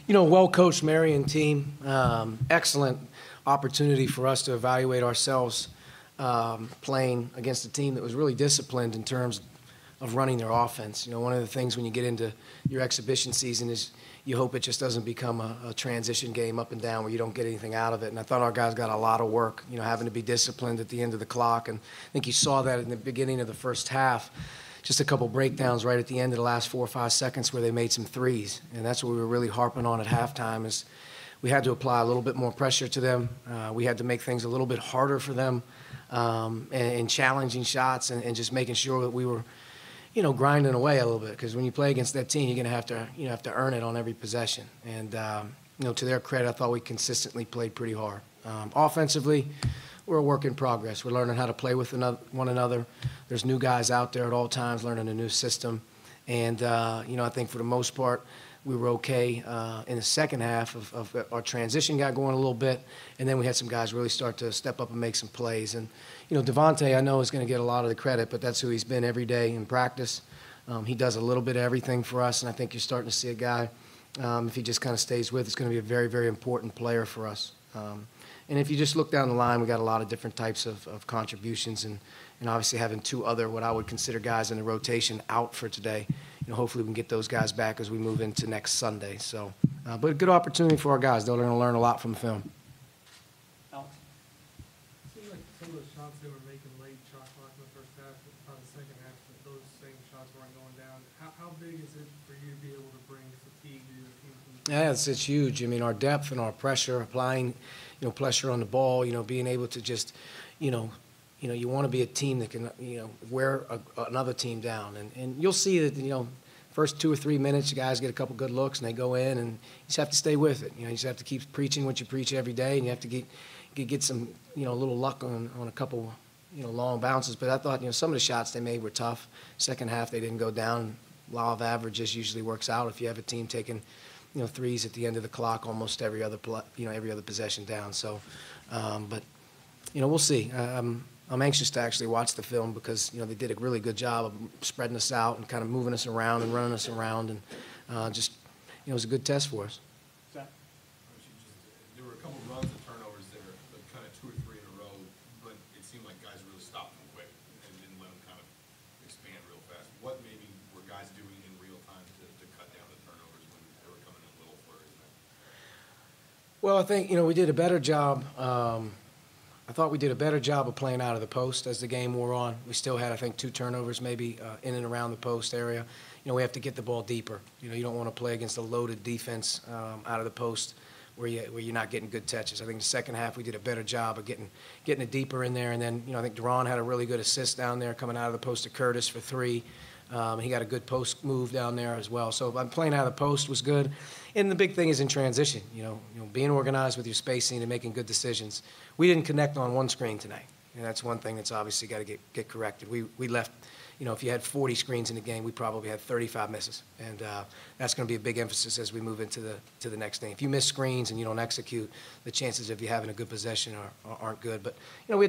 Well-coached Marian team. Excellent opportunity for us to evaluate ourselves playing against a team that was really disciplined in terms of running their offense. One of the things when you get into your exhibition season is you hope it just doesn't become a transition game up and down where you don't get anything out of it. And I thought our guys got a lot of work, having to be disciplined at the end of the clock. And I think you saw that in the beginning of the first half. Just a couple breakdowns right at the end of the last 4 or 5 seconds where they made some threes. And that's what we were really harping on at halftime is we had to apply a little bit more pressure to them. We had to make things a little bit harder for them and challenging shots and just making sure that we were, grinding away a little bit. Because when you play against that team, you're going to have to earn it on every possession. And, to their credit, I thought we consistently played pretty hard. Offensively, we're a work in progress. We're learning how to play with one another. There's new guys out there at all times learning a new system. And, I think for the most part, we were okay in the second half of our transition got going a little bit, and then we had some guys really start to step up and make some plays. And, Devontae, I know, is going to get a lot of the credit, but that's who he's been every day in practice. He does a little bit of everything for us, and I think you're starting to see a guy, if he just kind of stays with, is going to be a very, very important player for us. And if you just look down the line, we got a lot of different types of contributions, and obviously having 2 other what I would consider guys in the rotation out for today. Hopefully we can get those guys back as we move into next Sunday. So, but a good opportunity for our guys. They're going to learn a lot from the film. Alex? It seemed like some of the shots they were making late, shot clock in the first half, by the second half, that those same shots weren't going down. How big is it for you to be able to bring fatigue to your team? Yeah, it's huge. I mean, our depth and our pressure, applying, pressure on the ball, being able to just, you want to be a team that can, wear another team down. And you'll see that, first 2 or 3 minutes, you guys get a couple good looks and they go in, and you just have to stay with it. You just have to keep preaching what you preach every day, and you have to get some, little luck on a couple, long bounces. But I thought, some of the shots they made were tough. Second half, they didn't go down. Law of averages usually works out if you have a team taking, threes at the end of the clock almost every other possession down. So, but, we'll see. I'm anxious to actually watch the film because, they did a really good job of spreading us out and kind of moving us around and running us around. And it was a good test for us. Zach? There were a couple runs and turnovers there, like kind of 2 or 3 in a row, but it seemed like guys really stopped them quick and didn't let them kind of expand real fast. What maybe were guys doing in real time to cut down the turnovers when they were coming in little flurries? Well, I think, we did a better job. I thought we did a better job of playing out of the post as the game wore on. We still had, I think, 2 turnovers maybe in and around the post area. We have to get the ball deeper. You don't want to play against a loaded defense out of the post where you're not getting good touches. I think the second half we did a better job of getting it deeper in there. And then, I think Duran had a really good assist down there coming out of the post to Curtis for 3. He got a good post move down there as well. So playing out of the post was good. And the big thing is in transition, being organized with your spacing and making good decisions. We didn't connect on one screen tonight. And that's one thing that's obviously got to get corrected. We left, if you had 40 screens in the game, we probably had 35 misses. And that's going to be a big emphasis as we move into the next game. If you miss screens and you don't execute, the chances of you having a good possession aren't good. But, we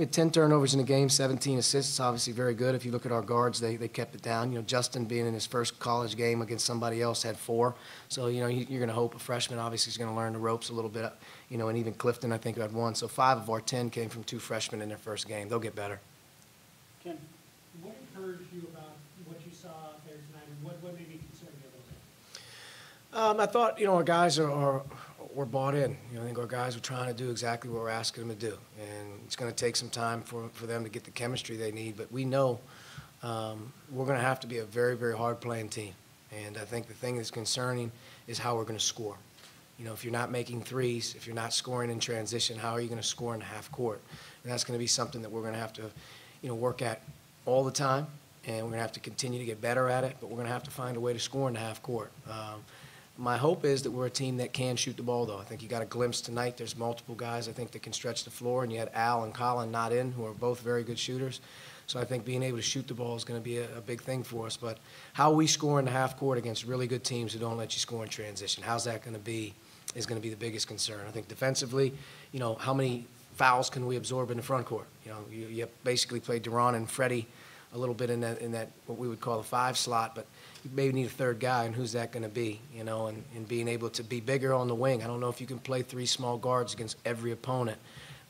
had 10 turnovers in the game, 17 assists, obviously very good. If you look at our guards, they kept it down. Justin being in his first college game against somebody else had 4. So, you're going to hope a freshman obviously is going to learn the ropes a little bit, and even Clifton, I think, had 1. So 5 of our 10 came from 2 freshmen in their first game. They'll get better. Ken, what encouraged you about what you saw out there tonight, and what maybe concerned you a little bit? I thought, our guys were bought in. I think our guys were trying to do exactly what we're asking them to do. And it's going to take some time for them to get the chemistry they need. But we know we're going to have to be a very, very hard-playing team. And I think the thing that's concerning is how we're going to score. If you're not making threes, if you're not scoring in transition, how are you going to score in half court? And that's going to be something that we're going to have to, work at all the time. And we're going to have to continue to get better at it. But we're going to have to find a way to score in the half court. My hope is that we're a team that can shoot the ball, though. I think you got a glimpse tonight. There's multiple guys, I think, that can stretch the floor, and you had Al and Colin not in, who are both very good shooters. So I think being able to shoot the ball is going to be a big thing for us. But how we score in the half court against really good teams who don't let you score in transition, how's that going to be, is going to be the biggest concern. I think defensively, how many fouls can we absorb in the front court? You basically played Duran and Freddie a little bit in that what we would call the 5 slot, but you maybe need a third guy, and who's that going to be? You know, and being able to be bigger on the wing. I don't know if you can play 3 small guards against every opponent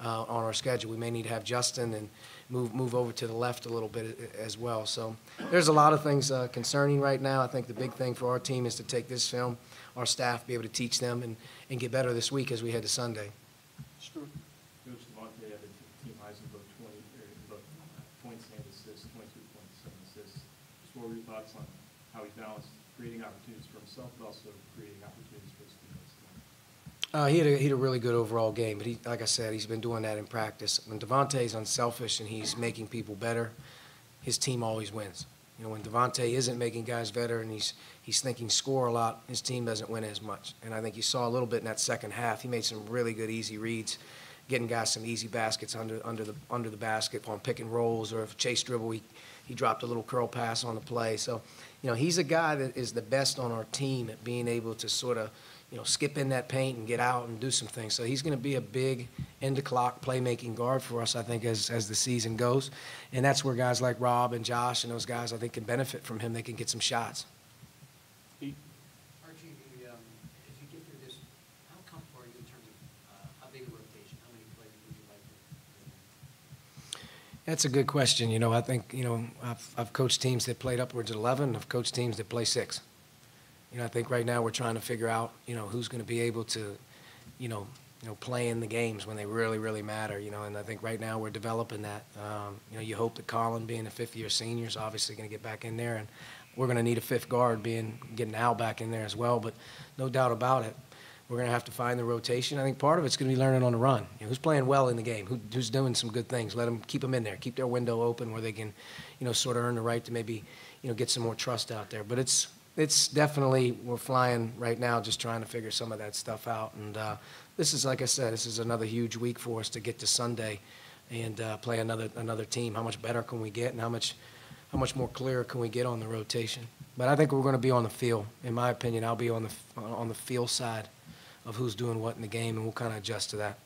on our schedule. We may need to have Justin and move over to the left a little bit as well. So there's a lot of things concerning right now. I think the big thing for our team is to take this film, our staff, be able to teach them and get better this week as we head to Sunday. Coach Devontae had the team highs in both points and assists, 22.7 assists. Just what were your thoughts on how he balanced creating opportunities for himself, but also creating opportunities for his teammates? He had a really good overall game, but like I said, he's been doing that in practice. When Devontae's unselfish and he's making people better, his team always wins. You know, when Devontae isn't making guys better and he's thinking score a lot, his team doesn't win as much. And I think you saw a little bit in that second half. He made some really good easy reads, getting guys some easy baskets under the basket on pick and rolls, or if chase dribble, he dropped a little curl pass on the play. So, you know, he's a guy that is the best on our team at being able to sort of, you know, skip in that paint and get out and do some things. So he's going to be a big end-of-clock playmaking guard for us, I think, as the season goes. And that's where guys like Rob and Josh and those guys, I think, can benefit from him. They can get some shots. Archie, as you get through this, how comfortable are you in terms of how big a rotation? How many players would you like to? That's a good question. You know, I think, you know, I've coached teams that played upwards of 11. I've coached teams that play 6. You know, I think right now we're trying to figure out, you know, who's going to be able to, you know, play in the games when they really, really matter, you know, and I think right now we're developing that. You know, you hope that Colin, being a 5th-year senior, is obviously going to get back in there, and we're going to need a 5th guard getting Al back in there as well, but no doubt about it, we're going to have to find the rotation. I think part of it's going to be learning on the run. You know, who's playing well in the game, who's doing some good things. Let them keep them in there, keep their window open where they can, you know, sort of earn the right to maybe, you know, get some more trust out there. But it's definitely, we're flying right now just trying to figure some of that stuff out. And this is, like I said, this is another huge week for us to get to Sunday and play another team. How much better can we get, and how much more clear can we get on the rotation? But I think we're going to be on the field. In my opinion, I'll be on the field side of who's doing what in the game, and we'll kind of adjust to that.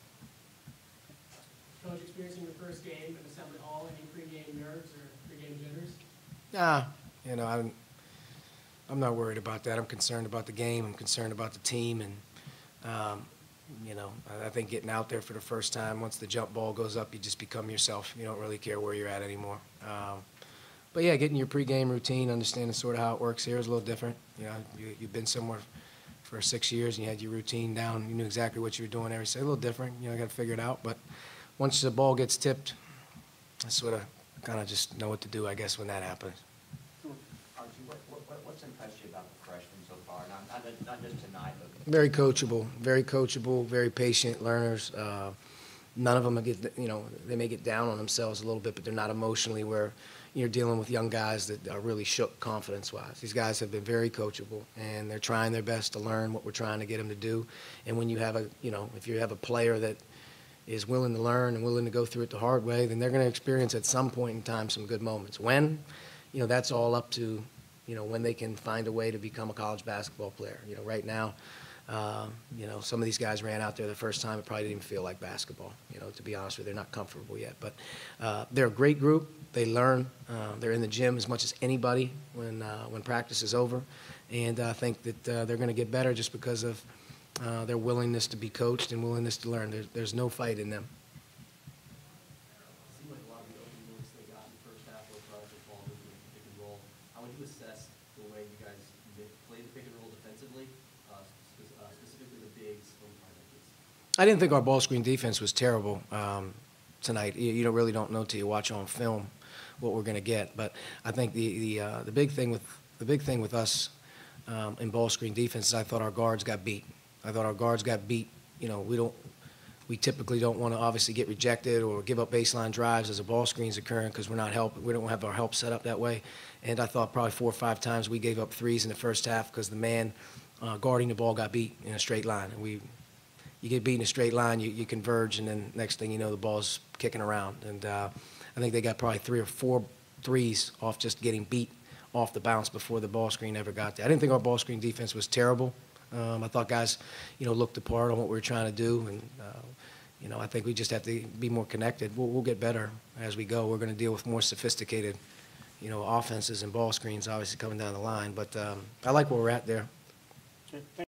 Coach, experiencing your first game and assembling all any pregame nerves or pregame jitters? Nah, you know, I'm not worried about that. I'm concerned about the game. I'm concerned about the team. And, you know, I think getting out there for the first time, once the jump ball goes up, you just become yourself. You don't really care where you're at anymore. But, yeah, getting your pregame routine, understanding sort of how it works here is a little different. You know, you've been somewhere for 6 years and you had your routine down. You knew exactly what you were doing every day. A little different. You know, I got to figure it out. But once the ball gets tipped, I sort of kind of just know what to do, I guess, when that happens. Archie, what's impressed you about the freshmen so far? Not just tonight, but Very coachable, very patient learners. None of them get, you know, they may get down on themselves a little bit, but they're not emotionally where you're dealing with young guys that are really shook confidence-wise. These guys have been very coachable, and they're trying their best to learn what we're trying to get them to do. And when you have if you have a player that is willing to learn and willing to go through it the hard way, then they're going to experience at some point in time some good moments. When, you know, that's all up to, you know, when they can find a way to become a college basketball player. You know, right now, you know, some of these guys ran out there the first time. It probably didn't even feel like basketball, you know, to be honest with you. They're not comfortable yet. But they're a great group. They learn. They're in the gym as much as anybody when practice is over. And I think that they're going to get better just because of their willingness to be coached and willingness to learn. There's no fight in them. It seemed like a lot of the open looks they got in the first half were project ball movement and pick and roll. How would you assess the way you guys play the pick and roll defensively, specifically the bigs from kids? I didn't think our ball screen defense was terrible tonight. You really don't know till you watch on film what we're going to get. But I think the big thing with us in ball screen defense is I thought our guards got beat. You know, we typically don't want to obviously get rejected or give up baseline drives as a ball screen's occurring because we don't have our help set up that way. And I thought probably 4 or 5 times we gave up threes in the first half because the man guarding the ball got beat in a straight line. And you get beat in a straight line, you converge, and then next thing you know, the ball's kicking around. And I think they got probably 3 or 4 threes off just getting beat off the bounce before the ball screen ever got there. I didn't think our ball screen defense was terrible. I thought guys, you know, looked the part on what we were trying to do, and you know, I think we just have to be more connected. We'll get better as we go. We're going to deal with more sophisticated you know, offenses and ball screens obviously coming down the line. But I like where we're at there. Okay,